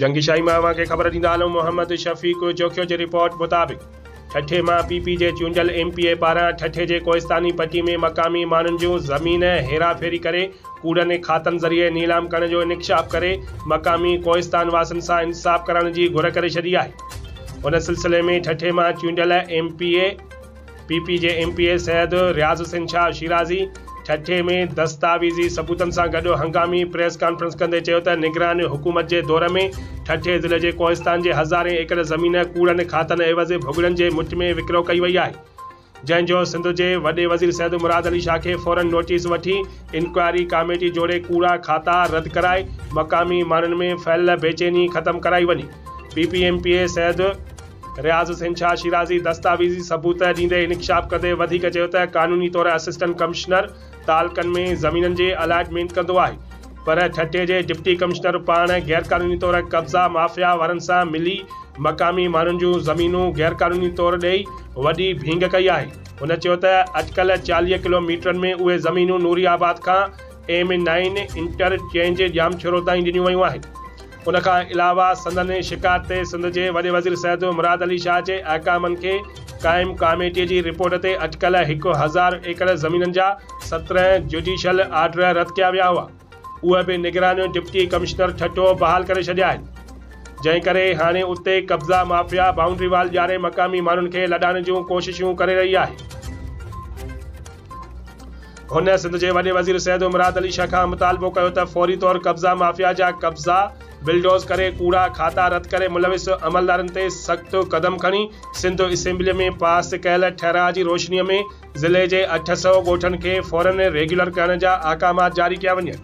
जंगीशाही मां खे ख़बर ॾींदा हलूं। मोहम्मद शफ़ीक़ जोखियो जी रिपोर्ट मुताबिक़ ठठे मां PP जे चूंडियल MPA पारां ठठे जे कोहिस्तानी पट्टी में मक़ामी माण्हुनि जूं ज़मीन हेराफेरी करे कूड़नि खातनि ज़रिए नीलाम करण जो इंकशाफ करे मक़ामी कोहिस्तान वासियुनि सां इंसाफ़ करण जी घुर करे छॾी आहे। उन सिलसिले में ठठे मां चूंडियल PP जे MPA सैयद रियाज़ हुसैन शाह शिराज़ी ठठे में दस्तावेज़ी सबूतनि सां गॾु हंगामी प्रेस कॉन्फ्रेंस कंदे चयो त निगरान हुकूमत जे दौर में ठठे ज़िले जे कोहिस्तान जे हज़ारें एकड़ ज़मीन कूड़नि खातनि एवज़ भुॻड़नि जे मुठ में विकिरो कई वई आहे, जंहिंजो सिंध जे वॾे वज़ीर सैयद मुराद अली शाह खे फ़ौरन नोटिस वठी इंक्वायरी कमेटी जोड़े कूड़ा खाता रद्द कराए मक़ामी माण्हुनि में फैलियल बेचैनी ख़त्म कराई वञे। PP MPA सैयद रियाज़ हुसैन शाह शिराज़ी दस्तावेज़ी सबूत ॾींदे इंकशाफ कंदे वधीक चयो त क़ानूनी तौर असिस्टेंट कमिश्नर तालकनि में ज़मीननि जे अलाटमेंट कंदो आहे, पर ठठे जे डिप्टी कमिश्नर पाण गैरक़ानूनी तौर कब्ज़ा माफ़िया वारनि सां मिली मक़ामी माण्हुनि जूं ज़मीनूं गैरक़ानूनी तौर ॾेई वॾी भींग कई आहे। हुन चयो त अॼुकल्ह 40 किलोमीटरनि में उहे ज़मीनूं नूरियाबाद खां M9 इंटरचेंज जामछोरो ताईं ॾिनियूं वयूं आहिनि। उन खां अलावा संदनि शिकायत ते सिंध जे वॾे वज़ीर सैयद मुराद अली शाह जे अहकामनि खे क़ाइम कमेटीअ जी रिपोर्ट ते अॼुकल्ह 1000 एकड़ ज़मीननि जा 17 जुडिशियल आर्डर रद्द कया विया हुआ। उहे बि निगरान डिप्टी कमिश्नर ठठो बहाल करे छॾिया आहिनि, जंहिं करे हाणे उते कब्ज़ा माफ़िया बाउंड्री वाल ॼाणे मक़ामी माण्हुनि खे लॾाइण जूं कोशिशूं करे रही आहे। हुन सिंध जे वॾे वज़ीर सैयद मुराद अली शाह खां मुतालबो कयो त फौरी तौर कब्ज़ा माफ़िया जा कब्ज़ा बिल्डोज़ करे कूड़ा खाता रद्द करे मुलविस अमलदारनि ते सख़्त क़दम खणी सिंध असेंबली में पास कयल ठहराउ जी रोशनीअ में ज़िले जे 800 ॻोठनि खे फ़ौरन रेगुलर करण जा अहकामात जारी कया वञनि।